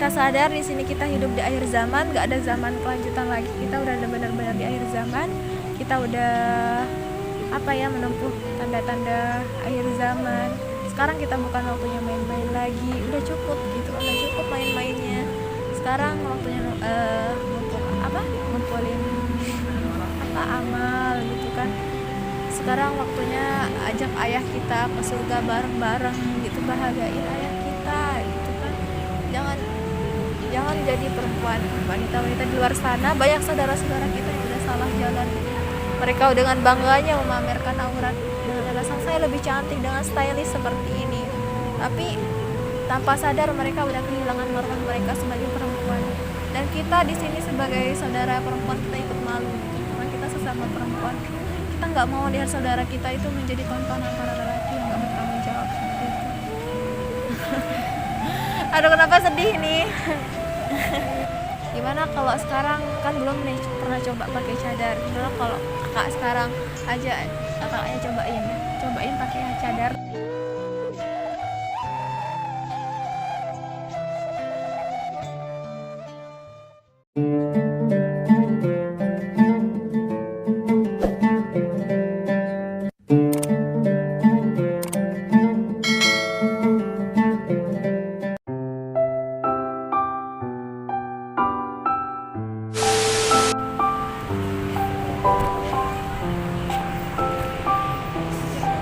kita sadar di sini kita hidup di akhir zaman, nggak ada zaman kelanjutan lagi. Kita udah benar-benar di akhir zaman. Kita udah menempuh tanda-tanda akhir zaman. Sekarang kita bukan waktunya main-main lagi. Udah cukup gitu, udah cukup main-mainnya. Sekarang waktunya ngumpulin amal gitu kan. Sekarang waktunya ajak ayah kita ke surga bareng-bareng gitu, bahagiain ayah kita gitu kan. Jangan jadi perempuan wanita-wanita di luar sana. Banyak saudara-saudara kita yang udah salah jalan. Mereka dengan bangganya memamerkan aurat dengan alasan saya lebih cantik dengan stylish seperti ini. Tapi tanpa sadar mereka udah kehilangan marwah mereka sebagai perempuan. Dan kita di sini sebagai saudara perempuan kita ikut malu karena kita sesama perempuan. Kita nggak mau lihat saudara kita itu menjadi tontonan para lelaki yang nggak bertanggung jawab seperti itu. Aduh, kenapa sedih nih? Gimana kalau sekarang kan belum nih pernah coba pakai cadar. Gimana kalau kakak sekarang aja kakaknya cobain pakai cadar.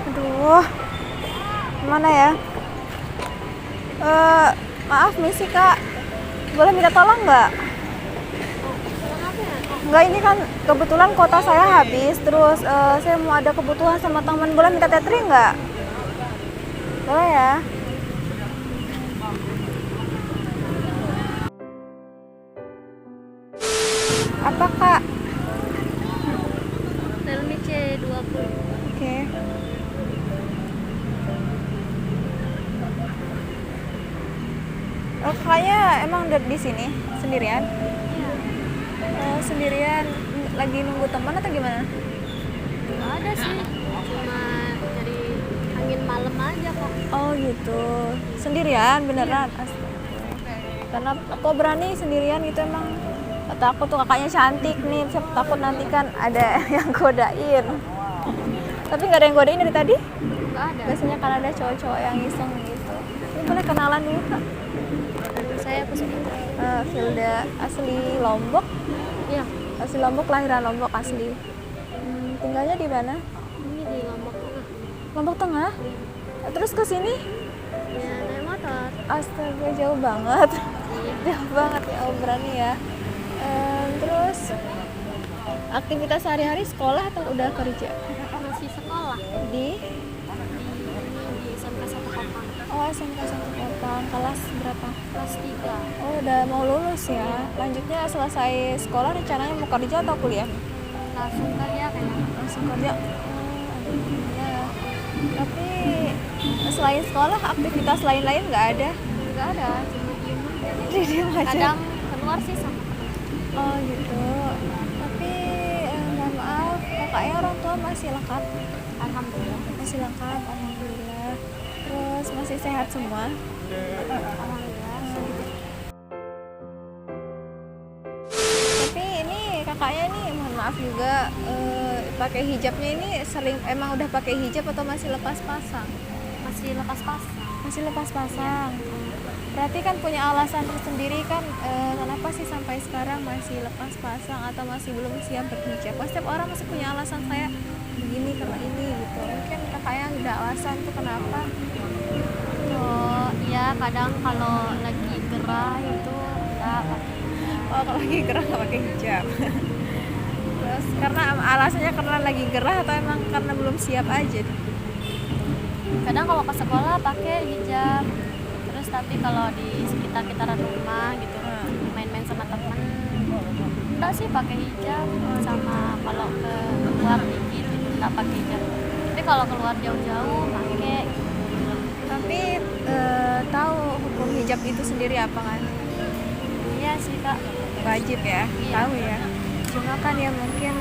Aduh, mana ya? Maaf misi kak, boleh minta tolong nggak? Nggak, ini kan kebetulan kuota saya habis, terus saya mau ada kebutuhan sama teman, boleh minta tethering nggak? Boleh ya? Apa kak? Realme C20. Oke. Kakaknya emang udah di sini sendirian? Iya. Sendirian lagi nunggu teman atau gimana? Nggak ada sih, cuma cari angin malam aja kok. Oh gitu, sendirian beneran? Astaga. Karena aku berani sendirian gitu emang. Takut tuh kakaknya cantik nih, takut nanti kan ada yang godain. Tapi nggak ada yang godain dari tadi? Nggak ada. Biasanya kan ada cowok-cowok yang iseng gitu. Ini boleh kenalan dulu kak? Saya Puspa. Filda, asli Lombok? Iya, Asli Lombok, kelahiran Lombok asli. Tinggalnya di mana? ini di Lombok Tengah. Lombok Tengah? Terus ke sini? Ya, naik motor. Astaga, jauh banget. Iya. Jauh banget ya, oh berani ya. Terus aktivitas sehari-hari sekolah atau udah kerja? Masih sekolah Di di SMK 1 Kopang, SMK 1 Kopang, kelas berapa? kelas 3. Oh, udah mau lulus ya. Lanjutnya selesai sekolah rencananya mau kerja atau kuliah? Langsung kerja kayaknya. Langsung kerja. Alhamdulillah. Tapi selain sekolah aktivitas lain-lain nggak ada? Nggak ada, cuma diem aja. Diem aja. Kadang keluar sih sama temen. Oh gitu. Tapi mohon maaf, kakaknya orang tua masih lengkap? Alhamdulillah. Masih lengkap, alhamdulillah. Terus masih sehat semua? Alhamdulillah. Tapi ini kakaknya nih, mohon maaf juga, pakai hijabnya ini sering emang udah pakai hijab atau masih lepas pasang? Masih lepas pasang. Masih lepas pasang. Berarti kan punya alasan tersendiri kan, kenapa sih sampai sekarang masih lepas pasang atau masih belum siap berhijab? Setiap orang masih punya alasan, saya begini karena ini gitu. Mungkin kakaknya ada alasan tuh kenapa? Oh iya, kadang kalau lagi gerah itu ya pakai. Oh, kalau lagi gerah nggak pakai hijab. Terus karena alasannya karena lagi gerah atau emang karena belum siap aja? Kadang kalau ke sekolah pakai hijab, terus tapi kalau di sekitar rumah gitu main-main sama temen enggak sih pakai hijab, sama kalau ke luar dikit enggak pakai hijab, tapi kalau keluar jauh-jauh pakai. Tapi tahu hukum hijab itu sendiri apa kan? Iya sih kak. Wajib ya, Iya. tahu ya. Cuma kan ya mungkin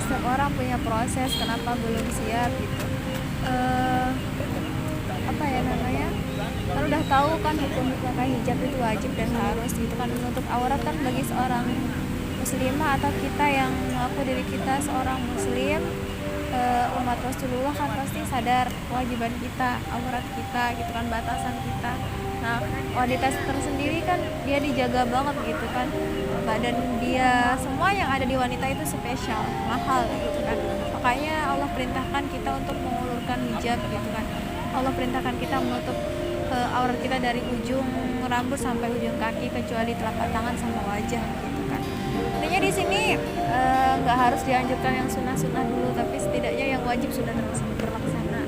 setiap orang punya proses kenapa belum siap gitu. Apa ya namanya? kan udah tahu kan hukum pakai hijab itu wajib dan harus gitu kan. Menutup aurat kan bagi seorang muslimah atau kita yang mengaku diri kita seorang muslim, umat Rasulullah kan pasti sadar kewajiban kita, aurat kita gitu kan, batasan kita. Nah, wanita tersendiri kan dia dijaga banget gitu kan, badan dia, semua yang ada di wanita itu spesial, mahal gitu kan. Makanya Allah perintahkan kita untuk mengulurkan hijab gitu kan. Allah perintahkan kita menutup aurat kita dari ujung rambut sampai ujung kaki kecuali telapak tangan sama wajah gitu kan. Intinya di sini nggak harus dianjurkan yang sunnah-sunnah dulu, tapi setidaknya yang wajib sudah terlaksana.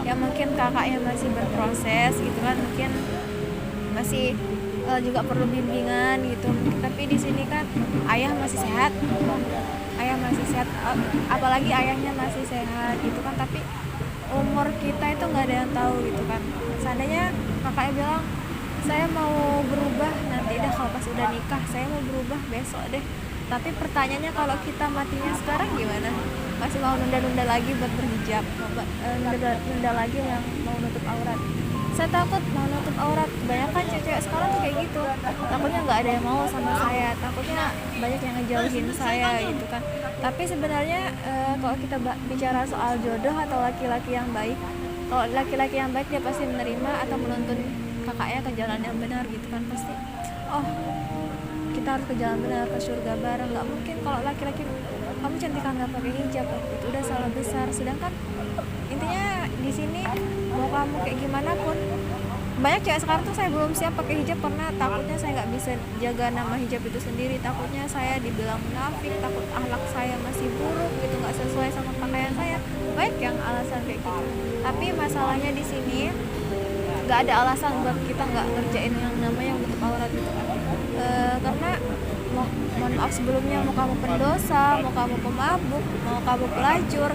Yang mungkin kakaknya masih berproses gitu kan, mungkin masih juga perlu bimbingan gitu. Tapi di sini kan ayah masih sehat, apalagi ayahnya masih sehat gitu kan. Tapi umur kita itu nggak ada yang tahu gitu kan. Seandainya kakaknya bilang saya mau berubah nanti dah kalau pas udah nikah, saya mau berubah besok deh. Tapi pertanyaannya kalau kita matinya sekarang gimana? Masih mau nunda-nunda lagi buat berhijab, nunda lagi yang mau nutup aurat. Saya takut mau nutup aurat. Kebanyakan cewek sekarang tuh kayak gitu. Takutnya nggak ada yang mau sama saya, takutnya banyak yang ngejauhin saya gitu kan. Tapi sebenarnya kalau kita bicara soal jodoh atau laki-laki yang baik, kalau laki-laki yang baik dia pasti menerima atau menuntun kakaknya ke jalan yang benar gitu kan. Pasti kita harus ke jalan benar, ke surga bareng. Nggak mungkin kalau laki-laki kamu cantik kan nggak pakai hijab, itu udah salah besar. Sedangkan intinya di sini mau kamu kayak gimana pun, banyak cewek sekarang tuh saya belum siap pakai hijab karena takutnya saya nggak bisa jaga nama hijab itu sendiri, takutnya saya dibilang munafik, takut akhlak saya masih buruk gitu, nggak sesuai sama pakaian saya. Baik yang alasan kayak gitu, tapi masalahnya di sini nggak ada alasan buat kita nggak ngerjain yang namanya menutup aurat gitu kan. Karena mohon maaf sebelumnya, mau kamu pendosa, mau kamu pemabuk, mau kamu pelacur,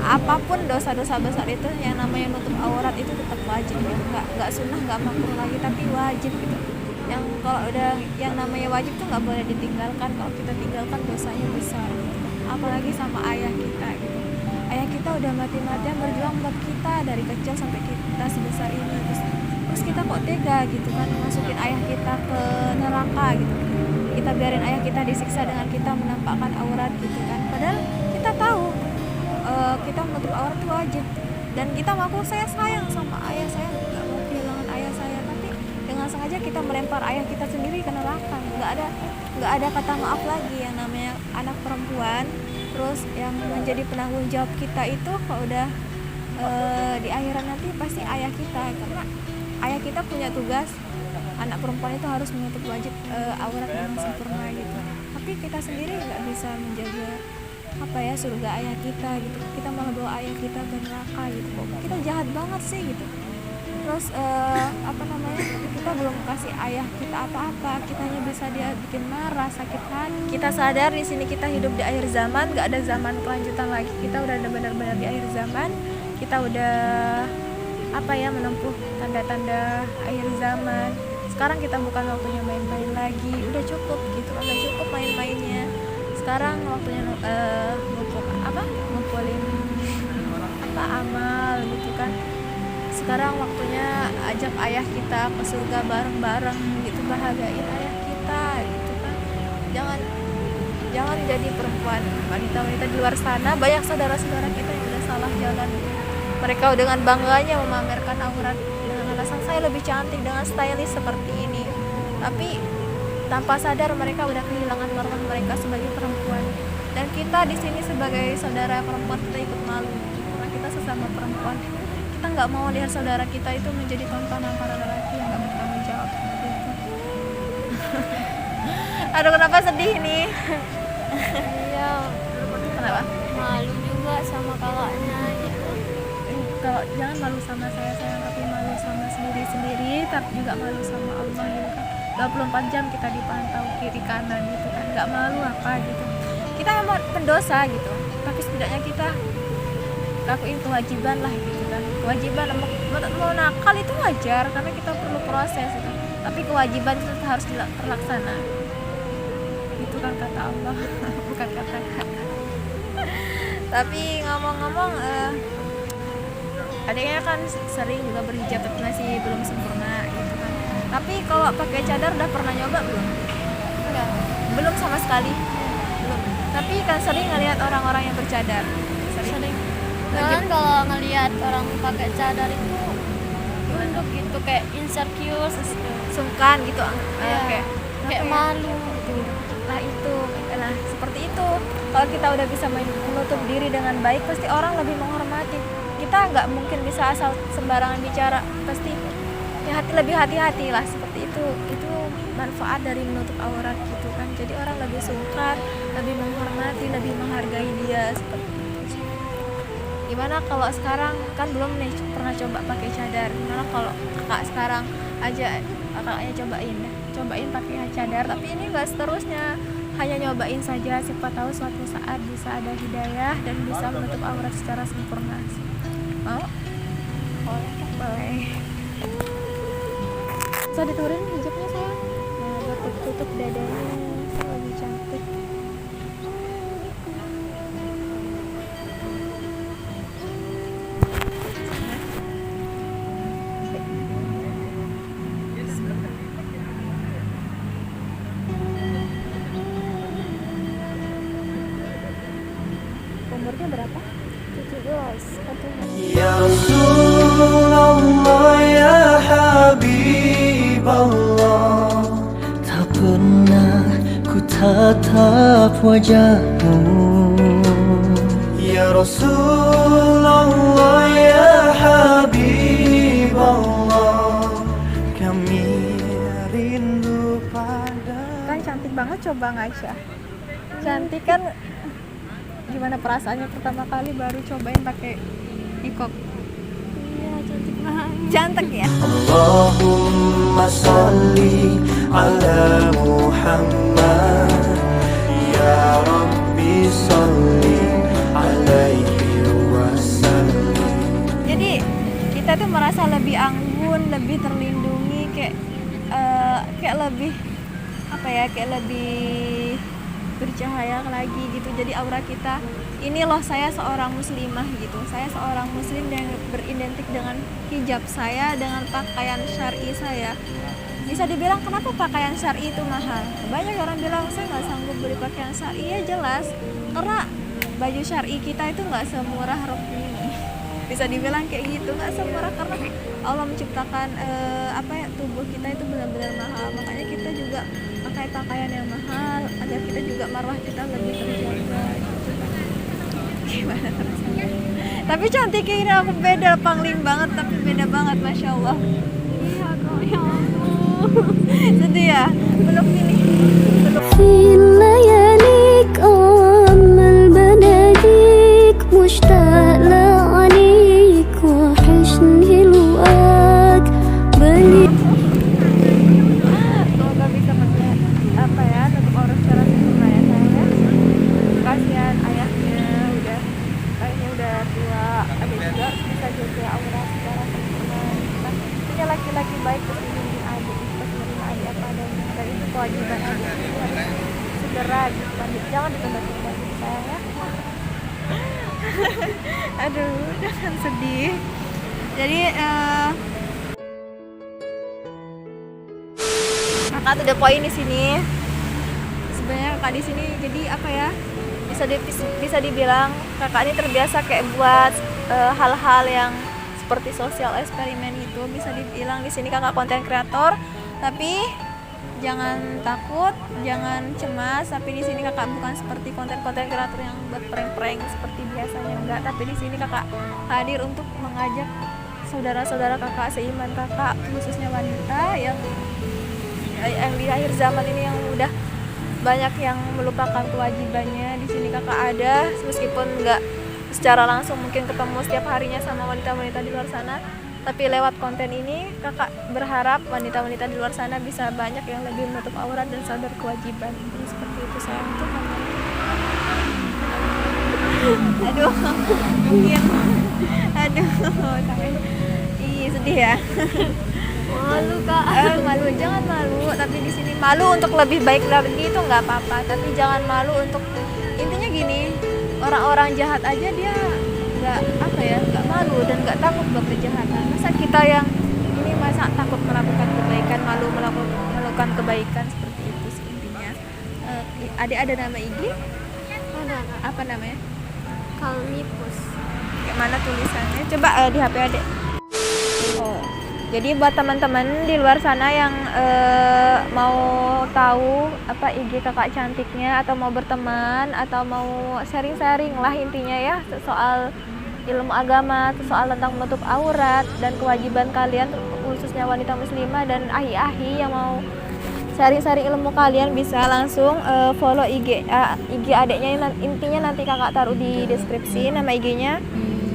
apapun dosa-dosa besar itu yang namanya nutup aurat itu tetap wajib gitu. Nggak sunnah, nggak makruh lagi, tapi wajib gitu. Yang kalau udah yang namanya wajib tuh nggak boleh ditinggalkan. Kalau kita tinggalkan dosanya besar gitu. Apalagi sama ayah kita gitu. Ayah kita udah mati-matian berjuang buat kita dari kecil sampai kita sebesar ini, terus kita kok tega gitu kan masukin ayah kita ke neraka gitu. Kita biarin ayah kita disiksa dengan kita menampakkan aurat gitu kan. Padahal kita tahu kita menutup aurat itu wajib, dan kita mengaku saya sayang sama ayah, saya nggak mau kehilangan ayah saya, tapi dengan sengaja kita melempar ayah kita sendiri ke neraka. Nggak ada kata maaf lagi. Yang namanya anak perempuan, terus yang menjadi penanggung jawab kita itu kalau udah di akhirat nanti pasti ayah kita, karena ayah kita punya tugas. Anak perempuan itu harus menutup wajib aurat dengan sempurna gitu. Tapi kita sendiri nggak bisa menjaga surga ayah kita gitu. Kita malah bawa ayah kita ke neraka gitu. Kok kita jahat banget sih gitu. Terus kita belum kasih ayah kita apa-apa, kita hanya bisa dia bikin marah, sakit hati. Kita sadar di sini kita hidup di akhir zaman, nggak ada zaman kelanjutan lagi. Kita udah benar-benar di akhir zaman. Kita udah menempuh tanda-tanda akhir zaman. Sekarang kita bukan waktunya main-main lagi, udah cukup gitu, udah cukup main-mainnya. Sekarang waktunya ngumpulin amal gitu kan. Sekarang waktunya ajak ayah kita ke surga bareng-bareng gitu, bahagiain ayah kita gitu kan. Jangan jadi perempuan, wanita-wanita di luar sana, banyak saudara-saudara kita yang udah salah jalan. Mereka dengan bangganya memamerkan aurat dengan alasan saya lebih cantik dengan stylish seperti ini. Tapi tanpa sadar mereka udah kehilangan marwah mereka sebagai perempuan. Dan kita di sini sebagai saudara perempuan kita ikut malu karena kita sesama perempuan. Kita nggak mau lihat saudara kita itu menjadi tontonan para lelaki yang nggak bertanggung jawab gitu. Aduh, kenapa sedih nih? Iya, Kenapa? malu juga sama kakaknya gitu. Kalau jangan malu sama saya sayang, tapi malu sama sendiri, tapi juga malu sama Allah gitu kan. 24 jam kita dipantau kiri kanan gitu kan, nggak malu apa gitu. Kita memang pendosa gitu, tapi setidaknya kita lakuin kewajiban lah gitu kan. Kewajiban mau nakal itu wajar karena kita perlu proses gitu. Tapi kewajiban itu harus terlaksana. Itu kan kata Allah, bukan kata kakak. Tapi ngomong-ngomong, adanya kan sering juga berhijab tapi masih belum sempurna. Tapi kalau pakai cadar udah pernah nyoba belum? Enggak. Belum sama sekali. Belum. Tapi kan sering ngelihat orang-orang yang bercadar. Sering. Bahkan kalau ngelihat orang pakai cadar itu nunduk gitu kayak insecure gitu. Sungkan gitu. Iya, Kayak kayak apa ya? malu gitu. Nah seperti itu. Kalau kita udah bisa menutup diri dengan baik, pasti orang lebih menghormati. Kita nggak mungkin bisa asal sembarangan bicara, pasti ya lebih hati-hati lah, seperti itu. Itu manfaat dari menutup aurat gitu kan. Jadi orang lebih sungkan, lebih menghormati, lebih menghargai dia, seperti itu. Gimana kalau sekarang kan belum nih pernah coba pakai cadar? Gimana kalau kakak sekarang aja kakaknya cobain pakai cadar, tapi ini enggak seterusnya, hanya nyobain saja, siapa tahu suatu saat bisa ada hidayah dan bisa menutup aurat secara sempurna. Mau? Boleh. Bisa diturunin hijabnya sayang. Nah, buat tutup dadanya lebih cantik. Umurnya berapa? 17 atau Ya Rasulullah ya Habib Allah, tak pernah ku tatap wajahmu. Ya Rasulullah ya Habib Allah, kami rindu pada. kan cantik banget, coba ngaca. Cantik kan? Gimana perasaannya pertama kali baru cobain pakai ikop? Iya, cantik banget. Cantik ya? Allahumma salli ala Muhammad, ya Rabbi salli alaihi wasallam. Jadi kita tuh merasa lebih anggun, lebih terlindungi, kayak lebih apa ya, kayak lebih bercahaya lagi gitu. Jadi aura kita, ini loh saya seorang muslimah gitu, saya seorang muslim yang beridentik dengan hijab saya, dengan pakaian syar'i saya. Bisa dibilang kenapa pakaian syar'i itu mahal? Banyak orang bilang saya nggak sanggup beli pakaian syar'i. Ya jelas, karena baju syar'i kita itu nggak semurah rok ini. Bisa dibilang kayak gitu, nggak semurah karena Allah menciptakan tubuh kita itu benar-benar mahal. Makanya kita juga pakai pakaian yang mahal agar kita juga marwah kita lebih terjaga gitu. Gimana rasanya? Tapi cantik ini, aku beda, pangling banget tapi beda banget, masya Allah. Iya kok, ya ampun. Sedih ya, peluk ini, peluk. في لياليك أمل بناديك مشتاق لعنيك وحشني لقاك بلي. Semoga bisa nutup aurat secara sempurna ya sayang ya. Kasihan ayahnya kayaknya udah tua, ada juga harus bisa jaga aurat secara sempurna. Kita punya laki-laki baik terus melindungi adik, terus menerima adik apa adanya, dan itu kewajiban adik. Harus segera dipanggil, jangan ditunda-tunda gitu sayang ya. Aduh, jangan sedih. Jadi kakak tuh ada poin di sini. Sebenarnya kakak di sini jadi apa ya? Bisa dibilang kakak ini terbiasa kayak buat hal-hal yang seperti sosial eksperimen itu. Bisa dibilang di sini kakak konten kreator, tapi jangan takut, jangan cemas. Tapi di sini kakak bukan seperti konten-konten kreator yang buat prank-prank seperti biasanya, enggak. Tapi di sini kakak hadir untuk mengajak saudara-saudara kakak seiman kakak, khususnya wanita yang di akhir zaman ini yang udah banyak yang melupakan kewajibannya. Di sini kakak ada, meskipun nggak secara langsung mungkin ketemu setiap harinya sama wanita-wanita di luar sana, tapi lewat konten ini kakak berharap wanita-wanita di luar sana bisa banyak yang lebih menutup aurat dan sadar kewajiban. Jadi seperti itu sayang, itu aduh mungkin aduh sampai sedih ya. Malu kak. Malu, jangan malu. Tapi di sini malu untuk lebih baik lagi itu nggak apa-apa. Tapi jangan malu untuk, intinya gini, orang-orang jahat aja dia nggak malu dan nggak takut buat kejahatan. Masa kita yang ini masa takut melakukan kebaikan, malu melakukan kebaikan, seperti itu sih intinya. Adik ada nama IG? Ada Apa namanya? Kalmipus. Kayak mana tulisannya? Coba di HP Adek. Oh. Jadi buat teman-teman di luar sana yang mau tahu apa IG kakak cantiknya, atau mau berteman, atau mau sharing-sharing lah intinya ya soal ilmu agama, soal tentang menutup aurat dan kewajiban kalian, khususnya wanita muslimah dan ahi-ahi yang mau sharing-sharing ilmu, kalian bisa langsung follow IG adeknya. Intinya nanti kakak taruh di deskripsi nama IG-nya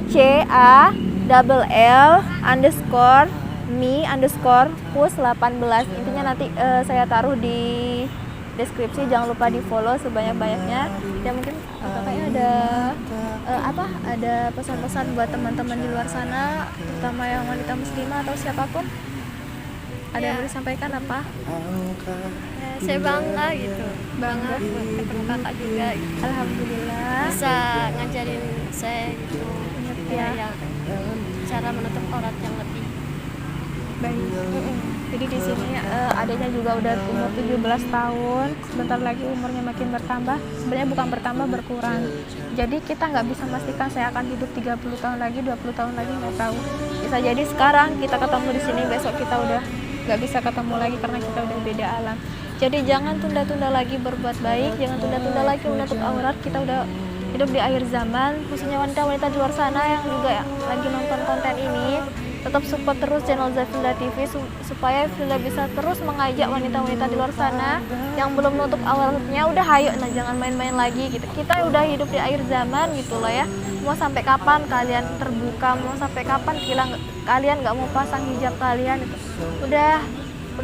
CALL_me_pus18. Intinya nanti saya taruh di deskripsi, jangan lupa di follow sebanyak-banyaknya. Ya mungkin kakaknya ada pesan-pesan buat teman-teman di luar sana, terutama yang wanita muslimah atau siapapun, ada yang mau disampaikan apa? Ya, saya bangga gitu, bangga buat ketemu kakak juga gitu. Alhamdulillah Bisa ngajarin saya gitu ya. yang cara menutup aurat yang lebih Baik. Jadi di sini adanya juga udah umur 17 tahun. Sebentar lagi umurnya makin bertambah. Sebenarnya bukan bertambah, berkurang. Jadi kita nggak bisa memastikan saya akan hidup 30 tahun lagi, 20 tahun lagi, nggak tahu. Bisa jadi sekarang kita ketemu di sini, besok kita udah nggak bisa ketemu lagi karena kita udah beda alam. Jadi jangan tunda-tunda lagi berbuat baik, jangan tunda-tunda lagi menutup aurat. Kita udah hidup di akhir zaman, khususnya wanita-wanita di luar sana yang juga lagi nonton konten ini. Tetap support terus channel Zafilda TV supaya Filda bisa terus mengajak wanita-wanita di luar sana yang belum menutup auratnya, udah hayo, nah jangan main-main lagi gitu. Kita udah hidup di akhir zaman gitu loh ya. Mau sampai kapan kalian terbuka, mau sampai kapan kalian nggak mau pasang hijab kalian itu. Udah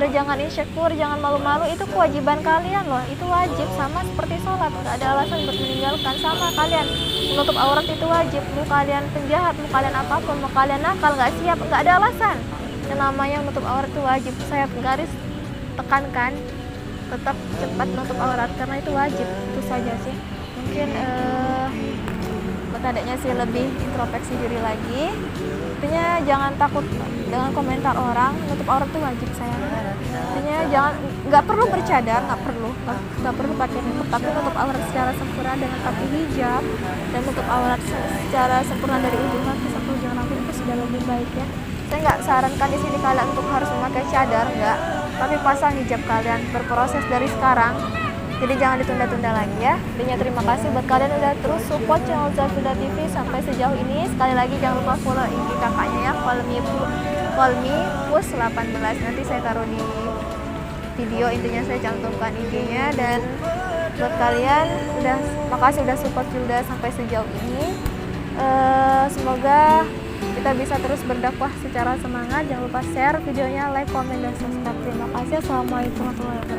jangan insecure, jangan malu-malu, itu kewajiban kalian loh, itu wajib, sama seperti sholat, nggak ada alasan buat meninggalkan. Sama kalian menutup aurat itu wajib, mau kalian penjahat, mau kalian apapun, mau kalian nakal, nggak siap, nggak ada alasan. Yang namanya menutup aurat itu wajib. Saya garis tekankan, tetap cepat menutup aurat karena itu wajib, itu saja sih. Mungkin buat adanya sih lebih introspeksi diri lagi. Intinya jangan takut dengan komentar orang, menutup aurat itu wajib sayang. Intinya nggak perlu bercadar, nggak perlu pakai makeup, tapi menutup aurat secara sempurna dengan pakai hijab dan menutup aurat secara sempurna dari ujung kaki sampai ujung rambut itu sudah lebih baik ya. Saya nggak sarankan di sini kalian untuk harus memakai cadar, nggak, tapi pasang hijab kalian, berproses dari sekarang. Jadi jangan ditunda-tunda lagi ya. Intinya terima kasih buat kalian udah terus support channel Zafilda TV sampai sejauh ini. Sekali lagi jangan lupa follow IG kakaknya ya, CALLME_pus18. Nanti saya taruh di video, intinya saya cantumkan IG-nya. Dan buat kalian makasih udah support Filda sampai sejauh ini. Semoga kita bisa terus berdakwah secara semangat. Jangan lupa share videonya, like, komen, dan subscribe. Terima kasih. Assalamualaikum warahmatullahi wabarakatuh.